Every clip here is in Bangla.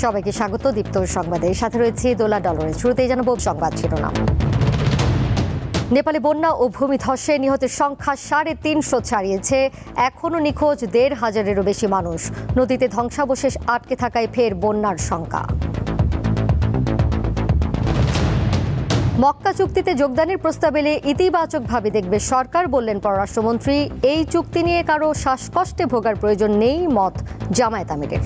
সবাইকে স্বাগত দীপ্ত সংবাদে। সাথে রয়েছে দোলা ডলরের। শুরুতেই জানাবো সংবাদ শিরোনাম। নেপালে বন্যা ও ভূমিধসে নিহতের সংখ্যা 350 ছাড়িয়েছে। এখনও নিখোঁজ 1,500-এরও বেশি মানুষ। নদীতে ধ্বংসাবশেষ আটকে থাকায় ফের বন্যার শঙ্কা। মক্কা চুক্তিতে যোগদানের প্রস্তাব এলে ইতিবাচকভাবে দেখবে সরকার, বললেন পররাষ্ট্রমন্ত্রী। এই চুক্তি নিয়ে কারো শ্বাসকষ্টে ভোগার প্রয়োজন নেই, মত জামায়াত আমিরের।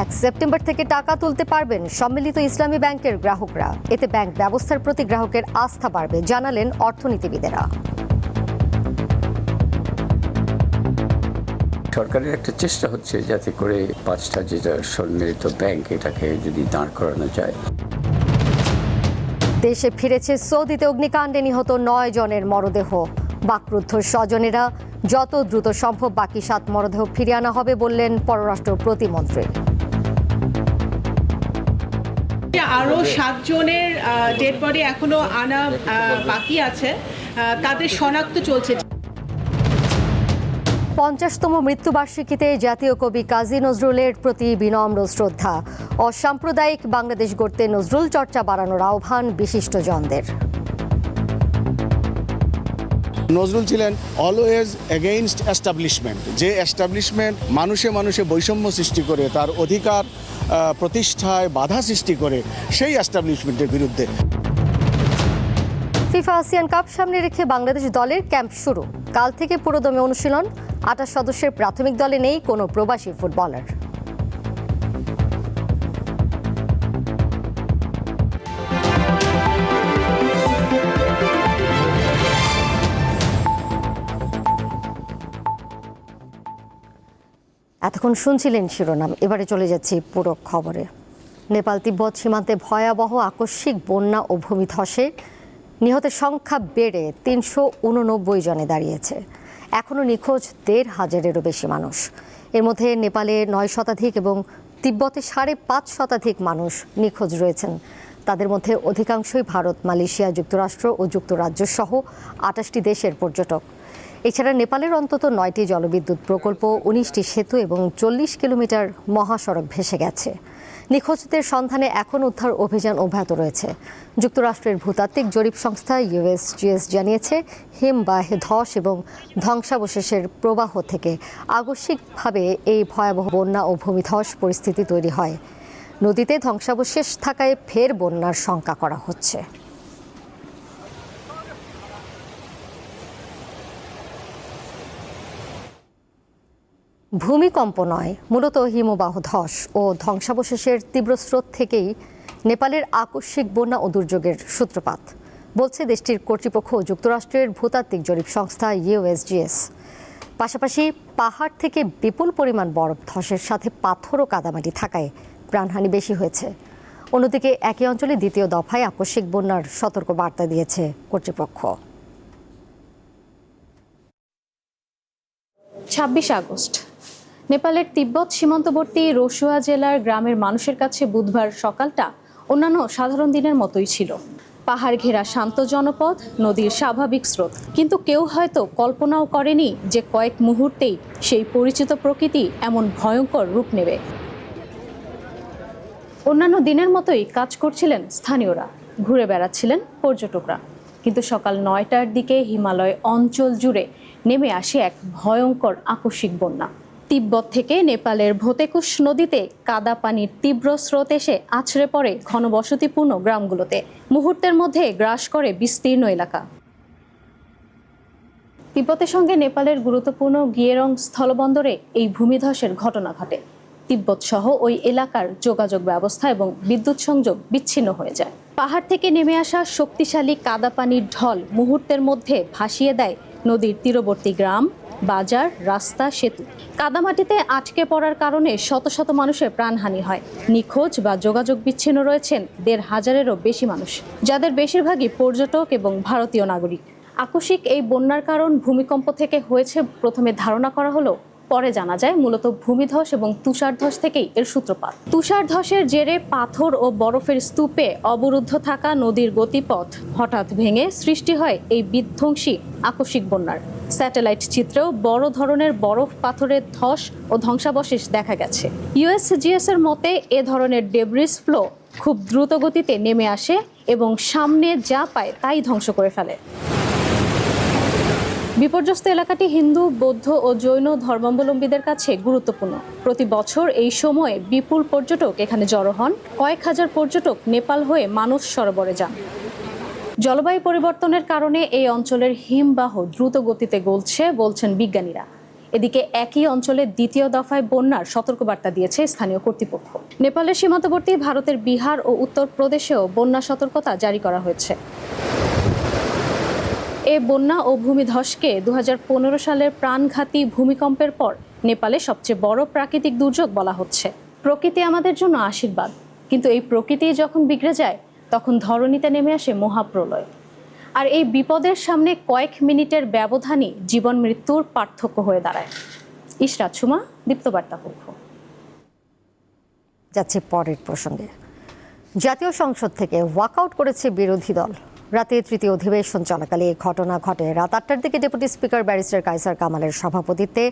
1 সেপ্টেম্বর থেকে টাকা তুলতে পারবেন সম্মিলিত ইসলামী ব্যাংকের গ্রাহকরা। এতে ব্যাংক ব্যবস্থার প্রতি গ্রাহকের আস্থা বাড়বে, জানালেন অর্থনীতিবিদেরা। সরকারের একটা চেষ্টা হচ্ছে যাতে করে 5টা যেটা সম্মিলিত ব্যাংক, এটাকে যদি দাঁড় করানো যায়। দেশে ফিরেছে সৌদিতে অগ্নিকাণ্ডে নিহত 9 জনের মরদেহ। বাকরুদ্ধ স্বজনেরা, যত দ্রুত সম্ভব বাকি 7 মরদেহ ফিরিয়ে আনা হবে, বললেন পররাষ্ট্র প্রতিমন্ত্রী। আরও 7 জনের ডেড বডি এখনো আনা বাকি আছে, তাদের শনাক্ত চলছে। 50তম মৃত্যুবার্ষিকীতে জাতীয় কবি কাজী নজরুলের প্রতি বিনম্র শ্রদ্ধা। অসাম্প্রদায়িক বাংলাদেশ গড়তে নজরুল চর্চা বাড়ানোর আহ্বান বিশিষ্টজনদের। নজরুল ছিলেন অলওয়েজ এগেইনস্ট এস্টাবলিশমেন্ট, যে এস্টাবলিশমেন্ট মানুষে মানুষে বৈষম্য সৃষ্টি করে, তার অধিকার প্রতিষ্ঠায় বাধা সৃষ্টি করে, সেই এস্টাবলিশমেন্টের বিরুদ্ধে। ফিফা আসিয়ান কাপ সামনে রেখে বাংলাদেশ দলের ক্যাম্প শুরু। কাল থেকে পুরোদমে অনুশীলন। 28 সদস্যের প্রাথমিক দলে নেই কোনো প্রবাসী ফুটবলার। এতক্ষণ শুনছিলেন শিরোনাম, এবারে চলে যাচ্ছি পুরো খবরে। নেপাল তিব্বত সীমান্তে ভয়াবহ আকস্মিক বন্যা ও ভূমিধসে নিহতের সংখ্যা বেড়ে 389 জনে দাঁড়িয়েছে। এখনও নিখোঁজ 1,500-এরও বেশি মানুষ। এর মধ্যে নেপালে 9 শতাধিক এবং তিব্বতে 5.5 শতাধিক মানুষ নিখোঁজ রয়েছেন। তাদের মধ্যে অধিকাংশই ভারত, মালয়েশিয়া, যুক্তরাষ্ট্র ও যুক্তরাজ্য সহ 28টি দেশের পর্যটক। এছাড়া নেপালের অন্তত 9টি জলবিদ্যুৎ প্রকল্প, 19টি সেতু এবং 40 কিলোমিটার মহাসড়ক ভেসে গেছে। নিখোঁজদের সন্ধানে এখন উদ্ধার অভিযান অব্যাহত রয়েছে। যুক্তরাষ্ট্রের ভূতাত্ত্বিক জরিপ সংস্থা USGS জানিয়েছে, হিমবাহ, ধস এবং ধ্বংসাবশেষের প্রবাহ থেকে আকস্মিকভাবে এই ভয়াবহ বন্যা ও ভূমিধস পরিস্থিতি তৈরি হয়। নদীতে ধ্বংসাবশেষ থাকায় ফের বন্যার শঙ্কা করা হচ্ছে। ভূমিকম্প নয়, মূলত হিমবাহ ধস ও ধ্বংসাবশেষের তীব্র স্রোত থেকেই নেপালের আকস্মিক বন্যা ও দুর্যোগের সূত্রপাত, বলছে দেশটির কর্তৃপক্ষ ও যুক্তরাষ্ট্রের ভূতাত্ত্বিক জরিপ সংস্থা USGS। পাশাপাশি পাহাড় থেকে বিপুল পরিমাণ বরফ ধসের সাথে পাথর ও কাদামাটি থাকায় প্রাণহানি বেশি হয়েছে। অন্যদিকে একই অঞ্চলে দ্বিতীয় দফায় আকস্মিক বন্যার সতর্ক বার্তা দিয়েছে কর্তৃপক্ষ। 26 আগস্ট নেপালের তিব্বত সীমান্তবর্তী রসুয়া জেলার গ্রামের মানুষের কাছে বুধবার সকালটা অন্যান্য সাধারণ দিনের মতোই ছিল। পাহাড় ঘেরা শান্ত জনপদ, নদীর স্বাভাবিক স্রোত। কিন্তু কেউ হয়তো কল্পনাও করেনি যে কয়েক মুহূর্তেই সেই পরিচিত প্রকৃতি এমন ভয়ঙ্কর রূপ নেবে। অন্যান্য দিনের মতোই কাজ করছিলেন স্থানীয়রা, ঘুরে বেড়াচ্ছিলেন পর্যটকরা। কিন্তু সকাল 9টার দিকে হিমালয় অঞ্চল জুড়ে নেমে আসে এক ভয়ঙ্কর আকস্মিক বন্যা। তিব্বত থেকে নেপালের ভোতেকুশ নদীতে কাদা পানির তীব্র স্রোত এসে আছড়ে পড়ে ঘনবসতিপূর্ণ গ্রামগুলোতে। মুহূর্তের মধ্যে গ্রাস করে বিস্তীর্ণ এলাকা। তিব্বতের সঙ্গে নেপালের গুরুত্বপূর্ণ গিয়েরং স্থলবন্দরে এই ভূমিধসের ঘটনা ঘটে। তিব্বত সহ ওই এলাকার যোগাযোগ ব্যবস্থা এবং বিদ্যুৎ সংযোগ বিচ্ছিন্ন হয়ে যায়। পাহাড় থেকে নেমে আসা শক্তিশালী কাদা পানির ঢল মুহূর্তের মধ্যে ভাসিয়ে দেয় নদীর তীরবর্তী গ্রাম, বাজার, রাস্তা, সেতু। কাদামাটিতে আটকে পড়ার কারণে শত শত মানুষের প্রাণহানি হয়। নিখোঁজ বা যোগাযোগ বিচ্ছিন্ন রয়েছেন 1,500-এরও বেশি মানুষ, যাদের বেশিরভাগই পর্যটক এবং ভারতীয় নাগরিক। আকস্মিক এই বন্যার কারণ ভূমিকম্প থেকে হয়েছে প্রথমে ধারণা করা হলো পরে জানা যায় মূলত ভূমিধস এবং তুষারধস থেকেই এর সূত্রপাত। তুষারধসের জেরে পাথর ও বরফের স্তূপে অবরুদ্ধ থাকা নদীর গতিপথ হঠাৎ ভেঙে সৃষ্টি হয় এই বিধ্বংসী আকস্মিক বন্যার। স্যাটেলাইট চিত্রেও বড় ধরনের বরফ পাথরের ধস ও ধ্বংসাবশেষ দেখা গেছে। ইউএসজিএস এর মতে এ ধরনের ডেব্রিস ফ্লো খুব দ্রুত গতিতে নেমে আসে এবং সামনে যা পায় তাই ধ্বংস করে ফেলে। বিপর্যস্ত এলাকাটি হিন্দু, বৌদ্ধ ও জৈন ধর্মাবলম্বীদের কাছে গুরুত্বপূর্ণ। প্রতি বছর এই সময়ে বিপুল পর্যটক এখানে জড়ো হন। কয়েক হাজার পর্যটক নেপাল হয়ে মানস সরোবরে যান। জলবায়ু পরিবর্তনের কারণে এই অঞ্চলের হিমবাহ দ্রুত গতিতে গলছে বলছেন বিজ্ঞানীরা। এদিকে একই অঞ্চলে দ্বিতীয় দফায় বন্যার সতর্কবার্তা দিয়েছে স্থানীয় কর্তৃপক্ষ। নেপালের সীমান্তবর্তী ভারতের বিহার ও উত্তরপ্রদেশেও বন্যা সতর্কতা জারি করা হয়েছে। এ বন্যা ও ভূমিধসকে 2015 সালের প্রাণঘাতী ভূমিকম্পের পর নেপালে সবচেয়ে বড় প্রাকৃতিক দুর্যোগ বলা হচ্ছে। প্রকৃতি আমাদের জন্য আশীর্বাদ, কিন্তু এই প্রকৃতি যখন বিগড়ে যায় তখন ধরণীতে নেমে আসে মহাপ্রলয়। আর এই বিপদের সামনে কয়েক মিনিটের ব্যবধানই জীবন মৃত্যুর পার্থক্য হয়ে দাঁড়ায়। ইশরাত সুমা, দীপ্তবার্তা পক্ষ। যাচ্ছে পরের প্রসঙ্গে। জাতীয় সংসদ থেকে ওয়াকআউট করেছে বিরোধী দল। রাতে তৃতীয় অধিবেশন চলাকালে এই ঘটনা ঘটে। রাত 8টার দিকে ডেপুটি স্পিকার ব্যারিস্টার কায়সার কামালের সভাপতিত্বে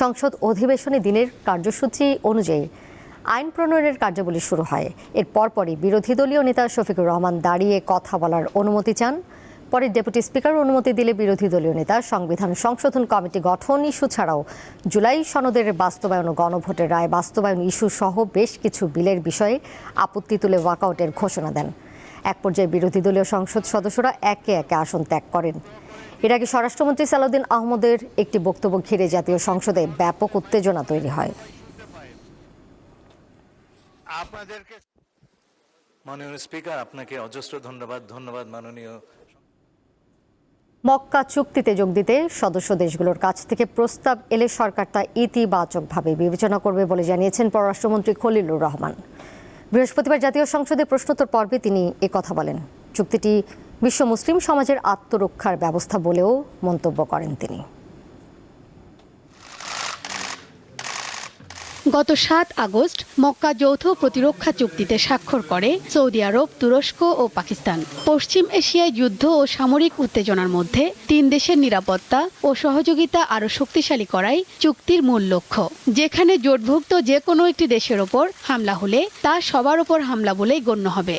সংসদ অধিবেশনে দিনের কার্যসূচি অনুযায়ী আইন প্রণয়নের কার্যাবলী শুরু হয়। এর পরপরই বিরোধী দলীয় নেতা শফিকুর রহমান দাঁড়িয়ে কথা বলার অনুমতি চান। পরে ডেপুটি স্পিকার অনুমতি দিলে বিরোধী দলীয় নেতা সংবিধান সংশোধন কমিটি গঠন ইস্যু ছাড়াও জুলাই সনদের বাস্তবায়ন ও গণভোটের রায় বাস্তবায়ন ইস্যু সহ বেশ কিছু বিলের বিষয়ে আপত্তি তুলে ওয়াকআউটের ঘোষণা দেন। এক পর্যায়ে বিরোধী দলীয় সংসদ সদস্যরা একে একে আসন ত্যাগ করেন। এর আগে স্বরাষ্ট্রমন্ত্রী সালাউদ্দিন আহমদের একটি বক্তব্য ঘিরে জাতীয় সংসদে ব্যাপক উত্তেজনা তৈরি হয়। মাননীয় স্পিকার, আপনাকে অজস্র ধন্যবাদ মাননীয়। মক্কা চুক্তিতে যোগ দিতে সদস্য দেশগুলোর কাছ থেকে প্রস্তাব এলে সরকার তা ইতিবাচকভাবে বিবেচনা করবে বলে জানিয়েছেন পররাষ্ট্রমন্ত্রী খলিলুর রহমান। বৃহস্পতিবার জাতীয় সংসদে প্রশ্নোত্তর পর্বে তিনি কথা বলেন। চুক্তিটি বিশ্ব মুসলিম সমাজের আত্মরক্ষার ব্যবস্থা বলেও মন্তব্য করেন তিনি। গত 7 আগস্ট মক্কা যৌথ প্রতিরক্ষা চুক্তিতে স্বাক্ষর করে সৌদি আরব, তুরস্ক ও পাকিস্তান। পশ্চিম এশিয়ায় যুদ্ধ ও সামরিক উত্তেজনার মধ্যে 3 দেশের নিরাপত্তা ও সহযোগিতা আরও শক্তিশালী করাই চুক্তির মূল লক্ষ্য। যেখানে জোটভুক্ত যে কোনো একটি দেশের ওপর হামলা হলে তা সবার ওপর হামলা বলেই গণ্য হবে।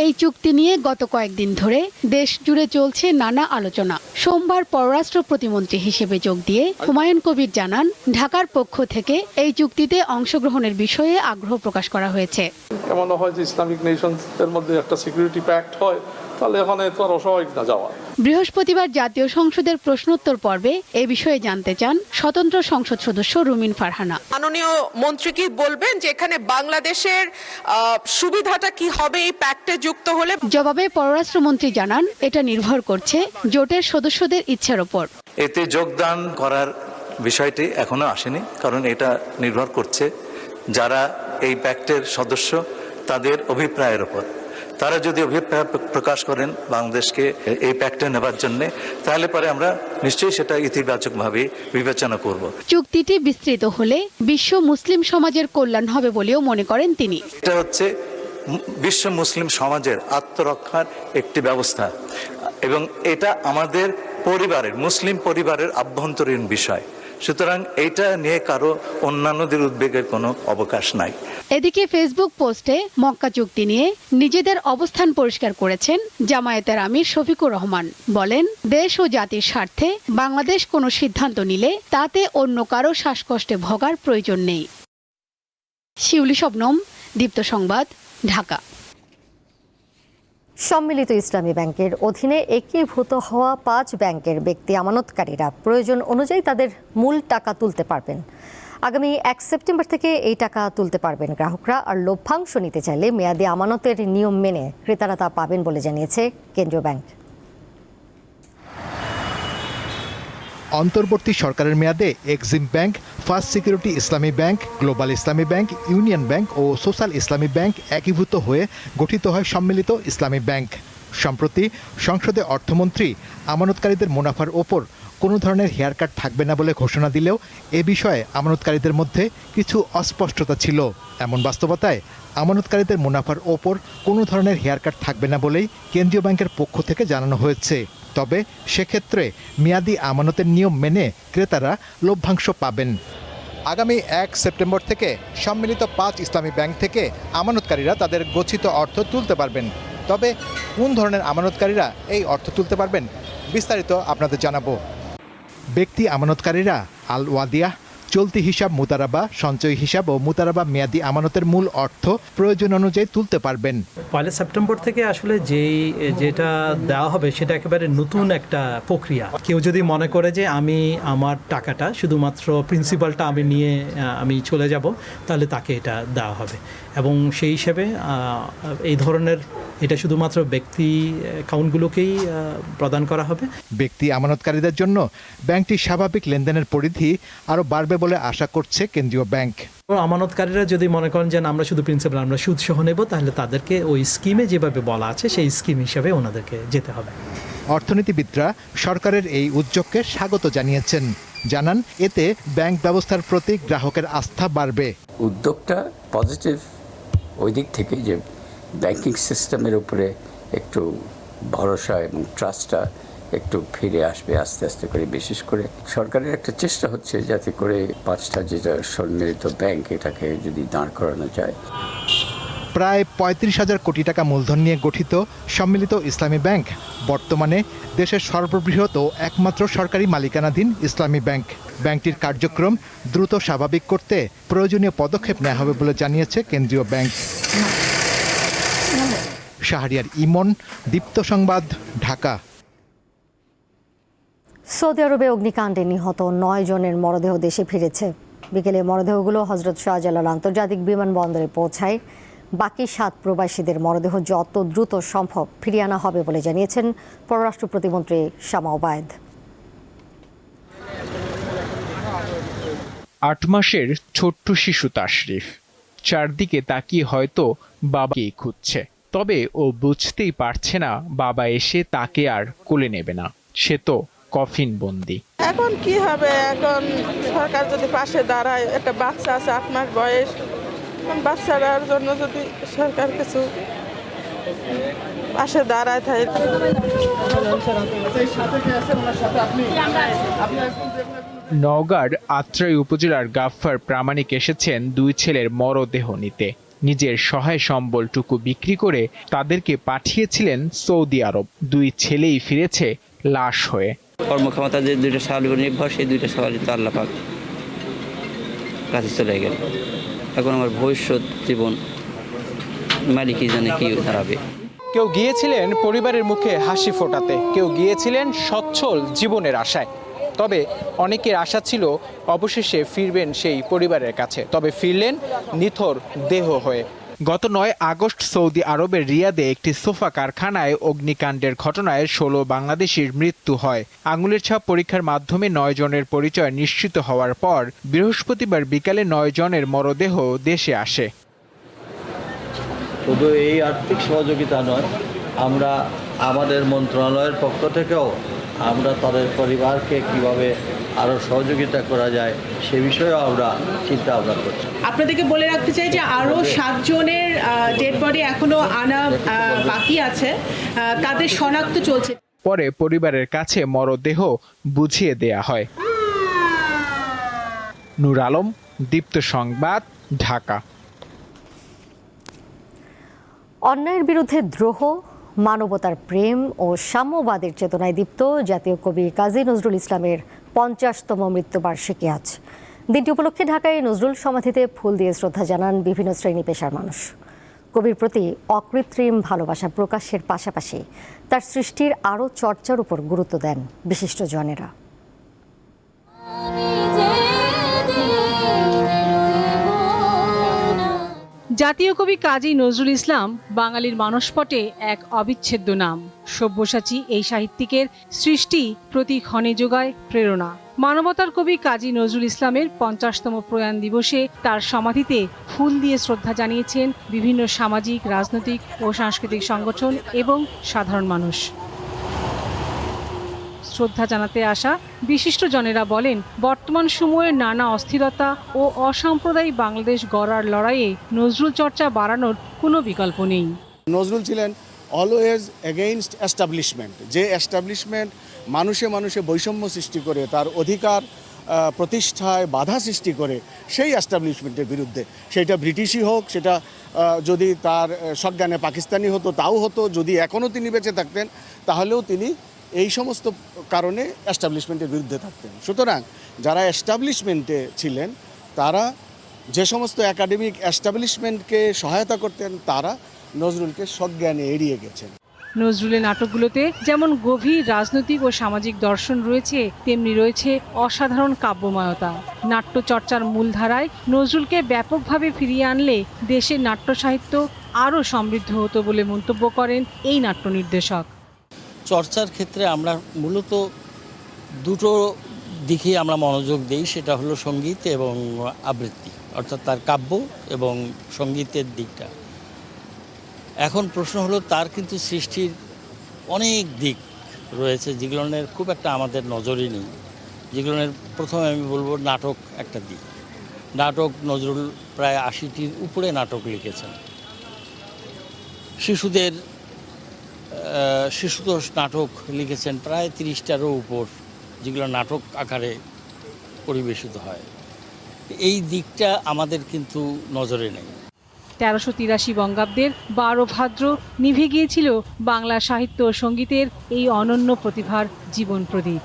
এই চুক্তি নিয়ে গত কয়েকদিন ধরে দেশ জুড়ে চলছে নানা আলোচনা। সোমবার পররাষ্ট্র প্রতিমন্ত্রী হিসেবে যোগ দিয়ে হুমায়ুন কবির জানান, ঢাকার পক্ষ থেকে এই চুক্তিতে অংশগ্রহণের বিষয়ে আগ্রহ প্রকাশ করা হয়েছে। এমন হয় যে ইসলামিক নেশনস এর মধ্যে একটা সিকিউরিটি প্যাক্ট হয়, তাহলে এখানে তো আর অস্বাভাবিক না যাওয়া। বৃহস্পতিবার জাতীয় সংসদের প্রশ্নোত্তর পর্বে এ বিষয়ে জানতে চান স্বতন্ত্র সংসদ সদস্য রুমিন ফারহানা। মাননীয় মন্ত্রী কি বলবেন যে এখানে বাংলাদেশের সুবিধাটা কি হবে এই প্যাক্টে যুক্ত হলে? জবাবে পররাষ্ট্রমন্ত্রী জানান, এটা নির্ভর করছে জোটের সদস্যদের ইচ্ছার উপর। এতে যোগদান করার বিষয়টি এখনো আসেনি, কারণ এটা নির্ভর করছে যারা এই প্যাক্টের সদস্য তাদের অভিপ্রায়ের উপর। তারা যদি অভিপ্রায় প্রকাশ করেন বাংলাদেশকে এই প্যাক্টে নেবার জন্য, তাহলে পরে আমরা নিশ্চয়ই সেটা ইতিবাচকভাবে বিবেচনা করব। চুক্তিটি বিস্তৃত হলে বিশ্ব মুসলিম সমাজের কল্যাণ হবে বলেও মনে করেন তিনি। এটা হচ্ছে বিশ্ব মুসলিম সমাজের আত্মরক্ষার একটি ব্যবস্থা এবং এটা আমাদের পরিবারের, মুসলিম পরিবারের আভ্যন্তরীণ বিষয়। সুতরাং এটা নিয়ে কারো অন্যান্যদের উদ্বেগের কোনো অবকাশ নাই। এদিকে ফেসবুক পোস্টে মক্কা চুক্তি নিয়ে নিজেদের অবস্থান পরিষ্কার করেছেন জামায়াতের আমির শফিকুর রহমান। বলেন, দেশ ও জাতির স্বার্থে বাংলাদেশ কোনো সিদ্ধান্ত নিলে তাতে অন্য কারো শ্বাসকষ্টে ভোগার প্রয়োজন নেই। শিউলি শবনম, দীপ্ত সংবাদ, ঢাকা। সম্মিলিত ইসলামী ব্যাংকের অধীনে একীভূত হওয়া 5 ব্যাংকের ব্যক্তি আমানতকারীরা প্রয়োজন অনুযায়ী তাদের মূল টাকা তুলতে পারবেন। আগামী 1 সেপ্টেম্বর থেকে এই টাকা তুলতে পারবেন গ্রাহকরা। আর লভ্যাংশ নিতে চাইলে মেয়াদি আমানতের নিয়ম মেনে ক্রেতারা তা পাবেন বলে জানিয়েছে কেন্দ্রীয় ব্যাংক। অন্তর্বর্তী সরকারের মেয়াদে এক্সিম ব্যাংক, ফার্স্ট সিকিউরিটি ইসলামী ব্যাংক, গ্লোবাল ইসলামী ব্যাংক, ইউনিয়ন ব্যাংক ও সোশ্যাল ইসলামী ব্যাংক একীভূত হয়ে গঠিত হয় সম্মিলিত ইসলামী ব্যাংক। সম্প্রতি সংসদে অর্থমন্ত্রী আমানতকারীদের মুনাফার ওপর কোনো ধরনের হেয়ার কাট থাকবে না বলে ঘোষণা দিলেও এ বিষয়ে আমানতকারীদের মধ্যে কিছু অস্পষ্টতা ছিল। এমন বাস্তবতায় আমানতকারীদের মুনাফার ওপর কোনো ধরনের হেয়ার কাট থাকবে না বলেই কেন্দ্রীয় ব্যাংকের পক্ষ থেকে জানানো হয়েছে। তবে সেক্ষেত্রে মেয়াদি আমানতের নিয়ম মেনে ক্রেতারা লভ্যাংশ পাবেন। আগামী 1 সেপ্টেম্বর থেকে সম্মিলিত 5 ইসলামী ব্যাংক থেকে আমানতকারীরা তাদের গচ্ছিত অর্থ তুলতে পারবেন। তবে কোন ধরনের আমানতকারীরা এই অর্থ তুলতে পারবেন বিস্তারিত আপনাদের জানাবো। ব্যক্তি আমানতকারীরা আল ওয়াদিয়া, চলতি হিসাব মুতারাবা, সঞ্চয় হিসাব ও মুতারাবা মেয়াদি আমানতের মূল অর্থ প্রয়োজন অনুযায়ী তুলতে পারবেন। 1 সেপ্টেম্বর থেকে আসলে যেটা দেওয়া হবে সেটা একেবারে নতুন একটা প্রক্রিয়া। কেউ যদি মনে করে যে আমি আমার টাকাটা শুধুমাত্র প্রিন্সিপালটা আমি নিয়ে আমি চলে যাব, তাহলে তাকে এটা দেওয়া হবে। এবং সেই হিসেবে এই ধরনের এটা শুধুমাত্র ব্যক্তি অ্যাকাউন্টগুলোকেই প্রদান করা হবে। ব্যক্তি আমানতকারীদের জন্য ব্যাংকটি স্বাভাবিক লেনদেনের পরিধি আরও বাড়বে বলে আশা করছে কেন্দ্রীয় ব্যাংক। আমানতকারীরা যদি মনে করেন যে আমরা শুধু প্রিন্সিপাল, আমরা সুদ সহ নেব, তাহলে তাদেরকে ওই স্কিমে যেভাবে বলা আছে সেই স্কিম হিসাবে ওনাদেরকে যেতে হবে। অর্থনীতিবিদরা সরকারের এই উদ্যোগকে স্বাগত জানিয়েছেন। জানান এতে ব্যাংক ব্যবস্থার প্রতি গ্রাহকের আস্থা বাড়বে। উদ্যোগটা পজিটিভ ওই দিক থেকে যে ব্যাংকিং সিস্টেমের উপরে একটু ভরসা এবং ট্রাস্টটা একটু ফিরে আসবে আস্তে আস্তে করে। বিশেষ করে সরকারের একটা চেষ্টা হচ্ছে যাতে করে 5টা যেটা সম্মিলিত ব্যাংক এটাকে যদি দাঁড় করানো যায়। প্রায় 35,000 কোটি টাকা মূলধন নিয়ে গঠিত সম্মিলিত ইসলামী ব্যাংক বর্তমানে দেশের সর্ববৃহৎ ও একমাত্র সরকারি মালিকানাধীন ইসলামী ব্যাংক। ব্যাংকটির কার্যক্রম দ্রুত স্বাভাবিক করতে প্রয়োজনীয় পদক্ষেপ নেওয়া হবে বলে জানিয়েছে কেন্দ্রীয় ব্যাংক। শাহরিয়ার ইমন, দীপ্ত সংবাদ, ঢাকা। সৌদি আরবে অগ্নিকাণ্ডে নিহত 9 জনের মরদেহ দেশে ফিরেছে। বিকেলে মরদেহগুলো হজরত শাহজালাল আন্তর্জাতিক বিমানবন্দরে পৌঁছায়। বাকি 7 প্রবাসীদের মরদেহ যত দ্রুত সম্ভব ফিরিয়ে আনা হবে বলে জানিয়েছেন পররাষ্ট্র প্রতিমন্ত্রী শামা ওবায়েদ। 8 মাসের ছোট্ট শিশু তাশরিফ চারদিকে তাকিয়ে হয়তো বাবাকেই খুঁজছে। তবে ও বুঝতেই পারছে না বাবা এসে তাকে আর কোলে নেবে না। সে তো কফিন বন্দি। এখন কি হবে? এখন সরকার যদি পাশে দাঁড়ায়, একটা বাচ্চা আছে 8 মাস বয়স, বাচ্চাটার জন্য যদি সরকার কিছু পাশে দাঁড়ায় থাকে। নওগাঁর আত্রাই উপজেলার গাফফার প্রামাণিক এসেছেন 2 ছেলের মরদেহ নিতে। নিজের সহায় সম্বলটুকু বিক্রি করে তাদেরকে পাঠিয়েছিলেন সৌদি আরব। 2 ছেলেই ফিরেছে লাশ হয়ে। কর্মক্ষমতা যে 2টা সওয়ালি নির্ভর, সেই 2টা সওয়ালি তো আল্লাহ পাক কাছে চলে গেল। এখন আমার ভবিষ্যৎ জীবন মালিকই জানে কি দাঁড়াবে। কেউ গিয়েছিলেন পরিবারের মুখে হাসি ফোটাতে, কেউ গিয়েছিলেন সচ্ছল জীবনের আশায়। তবে অনেকের আশা ছিল অবশেষে ফিরবেন সেই পরিবারের কাছে, তবে ফিরলেন নিথর দেহ হয়ে। গত 9 আগস্ট সৌদি আরবের রিয়াদে একটি সোফা কারখানায় অগ্নিকাণ্ডের ঘটনায় 16 বাংলাদেশির মৃত্যু হয়। আঙুলের ছাপ পরীক্ষার মাধ্যমে 9 জনের পরিচয় নিশ্চিত হওয়ার পর বৃহস্পতিবার বিকালে 9 জনের মরদেহ দেশে আসে। শুধু এই আর্থিক সহযোগিতা নয়, আমরা আমাদের মন্ত্রণালয়ের পক্ষ থেকেও আমরা তাদের পরিবারকে কিভাবে আরও সহযোগিতা করা যায় সে বিষয়েও আমরা চিন্তা ভাবনা করছি। আপনাদেরকে বলে রাখতে চাই যে আরও 7 জনের ডেড বডি এখনো আনা বাকি আছে, তাদের শনাক্ত চলছে। পরে পরিবারের কাছে মরদেহ বুঝিয়ে দেয়া হয়। নূর আলম, দীপ্ত সংবাদ, ঢাকা। অন্যায়ের বিরুদ্ধে দ্রোহ, মানবতার প্রেম ও সাম্যবাদের চেতনায় দীপ্ত জাতীয় কবি কাজী নজরুল ইসলামের 50তম মৃত্যুবার্ষিকী আজ। দিনটি উপলক্ষে ঢাকায় নজরুল সমাধিতে ফুল দিয়ে শ্রদ্ধা জানান বিভিন্ন শ্রেণী পেশার মানুষ। কবির প্রতি অকৃত্রিম ভালোবাসা প্রকাশের পাশাপাশি তার সৃষ্টির আরও চর্চার উপর গুরুত্ব দেন বিশিষ্টজনেরা। জাতীয় কবি কাজী নজরুল ইসলাম বাঙালির মানসপটে এক অবিচ্ছেদ্য নাম। সব্যসাচী এই সাহিত্যিকের সৃষ্টি প্রতি ক্ষণে যোগায় প্রেরণা। মানবতার কবি কাজী নজরুল ইসলামের 50তম প্রয়াণ দিবসে তার সমাধিতে ফুল দিয়ে শ্রদ্ধা জানিয়েছেন বিভিন্ন সামাজিক, রাজনৈতিক ও সাংস্কৃতিক সংগঠন এবং সাধারণ মানুষ। শ্রদ্ধা জানাতে আসা বিশিষ্টজনেরা বলেন, বর্তমান সময়ের নানা অস্থিরতা ও অসাম্প্রদায়িক বাংলাদেশ গড়ার লড়াইয়ে নজরুল চর্চা বাড়ানোর কোনো বিকল্প নেই। নজরুল ছিলেন অলওয়েজ এগেইনস্ট এস্টাবলিশমেন্ট, যে এস্টাবলিশমেন্ট মানুষে মানুষে বৈষম্য সৃষ্টি করে, তার অধিকার প্রতিষ্ঠায় বাধা সৃষ্টি করে, সেই এস্টাবলিশমেন্টের বিরুদ্ধে। সেটা ব্রিটিশই হোক, সেটা যদি তার সজ্ঞানে পাকিস্তানি হতো তাও হতো, যদি এখনও তিনি বেঁচে থাকতেন তাহলেও তিনি এই সমস্ত কারণে এস্টাবলিশমেন্টের বিরুদ্ধে থাকতেন। সুতরাং যারা এস্টাবলিশমেন্টে ছিলেন তারা যে সমস্ত একাডেমিক এস্টাবলিশমেন্টকে সহায়তা করতেন তারা নজরুলকে সজ্ঞানে এড়িয়ে গেছেন। নজরুলের নাটকগুলোতে যেমন গভীর রাজনৈতিক ও সামাজিক দর্শন রয়েছে, তেমনি রয়েছে অসাধারণ কাব্যময়তা। নাট্যচর্চার মূলধারায় নজরুলকে ব্যাপকভাবে ফিরিয়ে আনলে দেশের নাট্য সাহিত্য আরও সমৃদ্ধ হতো বলে মন্তব্য করেন এই নাট্য নির্দেশক। চর্চার ক্ষেত্রে আমরা মূলত দুটো দিকে আমরা মনোযোগ দিই, সেটা হলো সঙ্গীত এবং আবৃত্তি, অর্থাৎ তার কাব্য এবং সঙ্গীতের দিকটা। এখন প্রশ্ন হলো তার কিন্তু সৃষ্টির অনেক দিক রয়েছে যেগুলোর খুব একটা আমাদের নজরই নেই। যেগুলোর প্রথমে আমি বলবো নাটক একটা দিক। নাটক নজরুল প্রায় ৮০টির উপরে নাটক লিখেছেন। শিশুতোষ নাটক লিখেছেন প্রায় ৩০টারও উপর, যেগুলো নাটক আকারে পরিবেশিত হয়। এই দিকটা আমাদের কিন্তু নজরে নেই। ১৩৮৩ বঙ্গাব্দের ১২ ভাদ্র নিভে গিয়েছিল বাংলা সাহিত্য ও সঙ্গীতের এই অনন্য প্রতিভার জীবন প্রদীপ।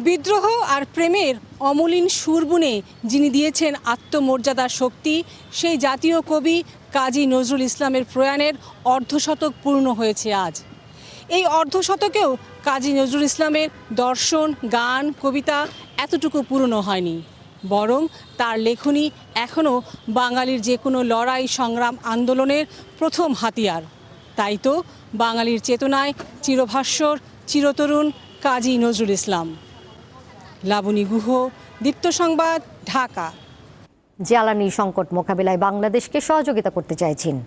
বিদ্রোহ আর প্রেমের অমলিন সুর বুনে যিনি দিয়েছেন আত্মমর্যাদার শক্তি, সেই জাতীয় কবি কাজী নজরুল ইসলামের প্রয়াণের অর্ধশতক পূর্ণ হয়েছে আজ। এই অর্ধশতকেও কাজী নজরুল ইসলামের দর্শন, গান, কবিতা এতটুকু পুরনো হয়নি, বরং তার লেখনী এখনও বাঙালির যে কোনো লড়াই, সংগ্রাম, আন্দোলনের প্রথম হাতিয়ার। তাই তো বাঙালির চেতনায় চিরভাস্বর, চিরতরুণ কাজী নজরুল ইসলাম। লাবণী গুহ, দীপ্ত সংবাদ, ঢাকা। জ্বালানি সংকট মোকাবিলায় বাংলাদেশকে সহযোগিতা করতে চায় চীন।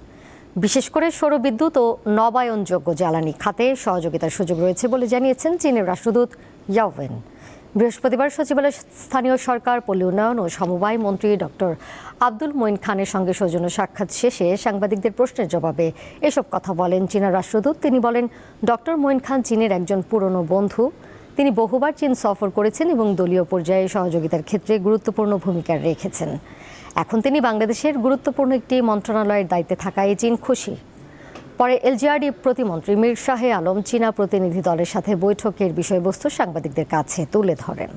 বিশেষ করে সৌরবিদ্যুৎ ও নবায়নযোগ্য জ্বালানি খাতে সহযোগিতার সুযোগ রয়েছে বলে জানিয়েছেন চীনের রাষ্ট্রদূত ইয়াওভেন। বৃহস্পতিবার সচিবালয় স্থানীয় সরকার, পল্লী উন্নয়ন ও সমবায় মন্ত্রী ডক্টর আব্দুল মঈন খানের সঙ্গে সৌজন্য সাক্ষাৎ শেষে সাংবাদিকদের প্রশ্নের জবাবে এসব কথা বলেন চীনের রাষ্ট্রদূত। তিনি বলেন, ডক্টর মঈন খান চীনের একজন পুরনো বন্ধু। তিনি বহুবার চীন সফর করেছেন এবং দলীয় পর্যায়ে সহযোগিতার ক্ষেত্রে গুরুত্বপূর্ণ ভূমিকা রেখেছেন। এখন তিনি বাংলাদেশের গুরুত্বপূর্ণ একটি মন্ত্রণালয়ের দায়িত্বে থাকায় চীন খুশি। পরে এলজিআরডি প্রতিমন্ত্রী মীর শাহে আলম চীনা প্রতিনিধি দলের সাথে বৈঠকের বিষয়বস্তু সাংবাদিকদের কাছে তুলে ধরেন।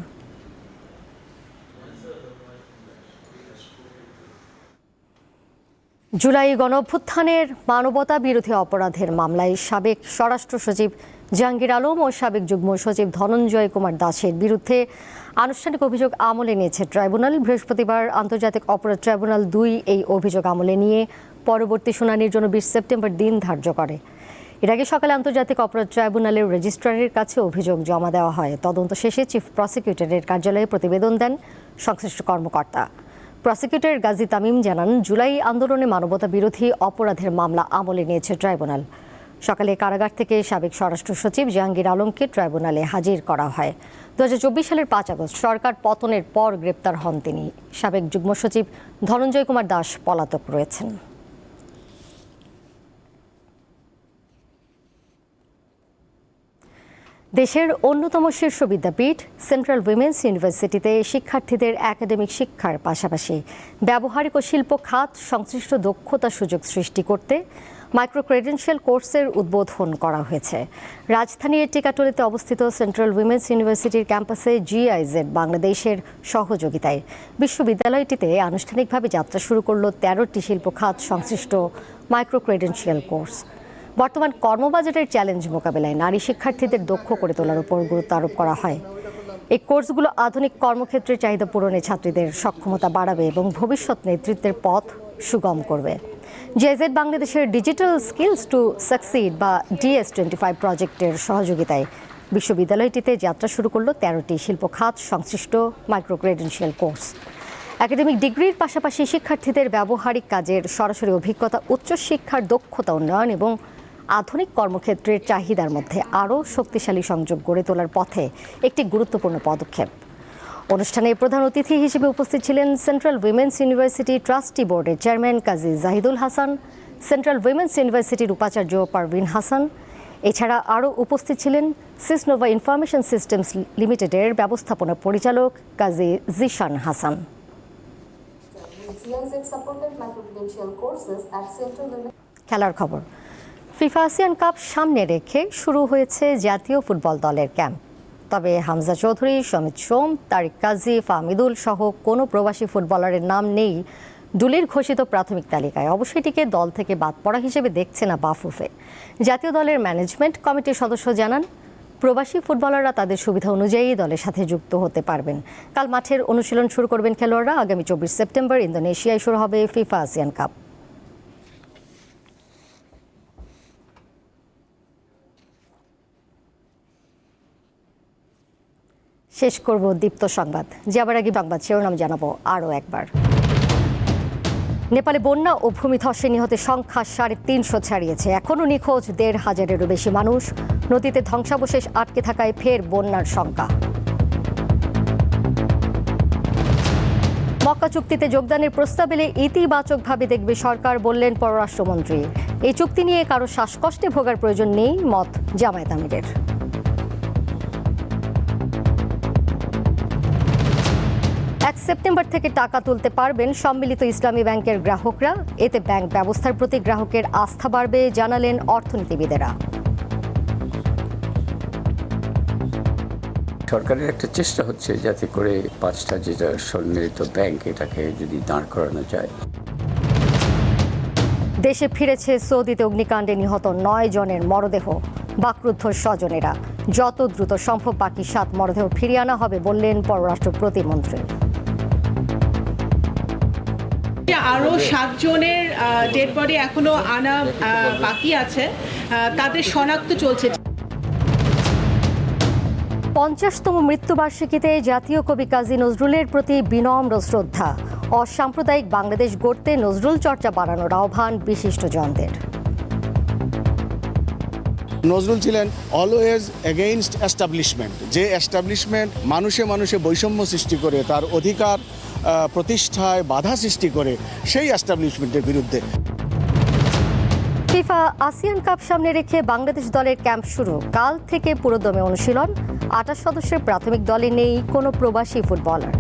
জুলাই গণঅভ্যুত্থানের মানবতা বিরোধী অপরাধের মামলায় সাবেক স্বরাষ্ট্র সচিব জাহাঙ্গীর আলম ও সাবেক যুগ্ম সচিব ধনঞ্জয় কুমার দাসের বিরুদ্ধে আনুষ্ঠানিক অভিযোগ আমলে নিয়েছে ট্রাইব্যুনাল। বৃহস্পতিবার আন্তর্জাতিক অপরাধ ট্রাইব্যুনাল ২ এই অভিযোগ আমলে নিয়ে পরবর্তী শুনানির জন্য ২০ সেপ্টেম্বর দিন ধার্য করে। এর আগে সকালে আন্তর্জাতিক অপরাধ ট্রাইব্যুনালের রেজিস্ট্রারের কাছে অভিযোগ জমা দেওয়া হয়। তদন্ত শেষে চিফ প্রসিকিউটরের কার্যালয়ে প্রতিবেদন দেন সংশ্লিষ্ট কর্মকর্তা। প্রসিকিউটর গাজী তামিম জানান, জুলাই আন্দোলনে মানবতা বিরোধী অপরাধের মামলা আমলে নিয়েছে ট্রাইব্যুনাল। সকালে কারাগার থেকে সাবেক স্বরাষ্ট্র সচিব জাহাঙ্গীর আলমকে ট্রাইব্যুনালে হাজির করা হয়। ২০২৪ সালের ৫ আগস্ট সরকার পতনের পর গ্রেপ্তার হন তিনি। সাবেক যুগ্ম সচিব ধনঞ্জয় কুমার দাস পলাতক রয়েছেন। দেশের অন্যতম শীর্ষ বিদ্যাপীঠ সেন্ট্রাল উইমেন্স ইউনিভার্সিটিতে শিক্ষার্থীদের একাডেমিক শিক্ষার পাশাপাশি ব্যবহারিক ও শিল্প খাত সংশ্লিষ্ট দক্ষতা সুযোগ সৃষ্টি করতে মাইক্রো ক্রেডেনশিয়াল কোর্সের উদ্বোধন করা হয়েছে। রাজধানীর টিকাটুলিতে অবস্থিত সেন্ট্রাল উইমেন্স ইউনিভার্সিটির ক্যাম্পাসে জিআইজেড বাংলাদেশের সহযোগিতায় বিশ্ববিদ্যালয়টিতে আনুষ্ঠানিকভাবে যাত্রা শুরু করল ১৩টি শিল্প খাত সংশ্লিষ্ট মাইক্রো ক্রেডেনশিয়াল কোর্স। বর্তমান কর্মবাজারের চ্যালেঞ্জ মোকাবেলায় নারী শিক্ষার্থীদের দক্ষ করে তোলার উপর গুরুত্ব আরোপ করা হয়। এই কোর্সগুলো আধুনিক কর্মক্ষেত্রের চাহিদা পূরণে ছাত্রীদের সক্ষমতা বাড়াবে এবং ভবিষ্যৎ নেতৃত্বের পথ সুগম করবে। জিআইজেড বাংলাদেশের ডিজিটাল স্কিলস টু সাকসিড বা DS25 প্রজেক্টের সহযোগিতায় বিশ্ববিদ্যালয়টিতে যাত্রা শুরু করল ১৩টি শিল্প খাত সংশ্লিষ্ট মাইক্রো ক্রেডেনশিয়াল কোর্স। একাডেমিক ডিগ্রির পাশাপাশি শিক্ষার্থীদের ব্যবহারিক কাজের সরাসরি অভিজ্ঞতা, উচ্চশিক্ষার দক্ষতা উন্নয়ন এবং আধুনিক কর্মক্ষেত্রের চাহিদার মধ্যে আরও শক্তিশালী সংযোগ গড়ে তোলার পথে একটি গুরুত্বপূর্ণ পদক্ষেপ। অনুষ্ঠানে প্রধান অতিথি হিসেবে উপস্থিত ছিলেন সেন্ট্রাল উইমেন্স ইউনিভার্সিটি ট্রাস্টি বোর্ডের চেয়ারম্যান কাজী জাহিদুল হাসান, সেন্ট্রাল উইমেন্স ইউনিভার্সিটির উপাচার্য পারভিন হাসান। এছাড়া আরও উপস্থিত ছিলেন সিসনোভা ইনফরমেশন সিস্টেমস লিমিটেডের ব্যবস্থাপনা পরিচালক কাজী জিশান হাসান। খেলার খবর। ফিফা আসিয়ান কাপ সামনে রেখে শুরু হয়েছে জাতীয় ফুটবল দলের ক্যাম্প। তবে হামজা চৌধুরী, সমিত সোম, তারিক কাজী, ফাহমিদুল সহ কোনো প্রবাসী ফুটবলারের নাম নেই ডুলির ঘোষিত প্রাথমিক তালিকায়। অবশ্য এটিকে দল থেকে বাদ পড়া হিসেবে দেখছে না বাফুফে। জাতীয় দলের ম্যানেজমেন্ট কমিটির সদস্য জানান, প্রবাসী ফুটবলাররা তাদের সুবিধা অনুযায়ী দলের সাথে যুক্ত হতে পারবেন। কাল মাঠের অনুশীলন শুরু করবেন খেলোয়াড়রা। আগামী 24 সেপ্টেম্বর ইন্দোনেশিয়ায় শুরু হবে ফিফা আসিয়ান কাপ। শেষ করব দীপ্ত সংবাদ। যাবার আগে সংবাদ শিরোনাম জানাবো আরও একবার। নেপালে বন্যা ও ভূমিধসে নিহতের সংখ্যা 350 ছাড়িয়েছে। এখনও নিখোঁজ 1,500-এরও বেশি মানুষ। নদীতে ধ্বংসাবশেষ আটকে থাকায় ফের বন্যার শঙ্কা। মক্কা চুক্তিতে যোগদানের প্রস্তাব এলে ইতিবাচকভাবে দেখবে সরকার, বললেন পররাষ্ট্রমন্ত্রী। এই চুক্তি নিয়ে কারো শ্বাসকষ্টে ভোগার প্রয়োজন নেই, মত জামায়াত আমিরের। 1 সেপ্টেম্বর থেকে টাকা তুলতে পারবেন সম্মিলিত ইসলামী ব্যাংকের গ্রাহকরা। এতে ব্যাংক ব্যবস্থার প্রতি গ্রাহকের আস্থা বাড়বে, জানালেন অর্থনীতিবিদেরা। সরকারের একটা চেষ্টা হচ্ছে যাতে করে 5টা যেটা সম্মিলিত ব্যাংক, এটাকে যদি দাঁড় করানো যায়। দেশে ফিরেছে সৌদিতে অগ্নিকাণ্ডে নিহত 9 জনের মরদেহ। বাকরুদ্ধ স্বজনেরা। যত দ্রুত সম্ভব বাকি 7 মরদেহ ফিরিয়ে আনা হবে, বললেন পররাষ্ট্র প্রতিমন্ত্রী। আরও 7 জনের ডেড বডি এখনো আনা বাকি আছে, তাদের শনাক্ত চলছে। 50তম মৃত্যুবার্ষিকীতে জাতীয় কবি কাজী নজরুলের প্রতি বিনম্র শ্রদ্ধা। অসাম্প্রদায়িক বাংলাদেশ গড়তে নজরুল চর্চা বাড়ানোর আহ্বান বিশিষ্টজনদের। নজরুল ছিলেন অলওয়েজ এগেইনস্ট এস্টাবলিশমেন্ট, যে এস্টাবলিশমেন্ট মানুষে মানুষে বৈষম্য সৃষ্টি করে, তার অধিকার প্রতিষ্ঠায় বাধা সৃষ্টি করে, সেই এস্টাবলিশমেন্টের বিরুদ্ধে। ফিফা আসিয়ান কাপ সামনে রেখে বাংলাদেশ দলের ক্যাম্প শুরু। কাল থেকে পুরোদমে অনুশীলন। 28 সদস্যের প্রাথমিক দলে নেই কোনো প্রবাসী ফুটবলার।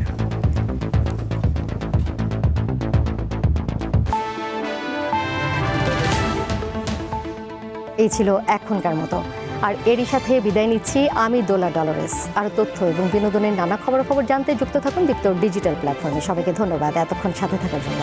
এই ছিল এখনকার মতো, আর এরই সাথে বিদায় নিচ্ছি আমি দোলা ডলরেস। আর তথ্য এবং বিনোদনের নানা খবর জানতে যুক্ত থাকুন দীপ্ত ডিজিটাল প্ল্যাটফর্মে। সবাইকে ধন্যবাদ এতক্ষণ সাথে থাকার জন্য।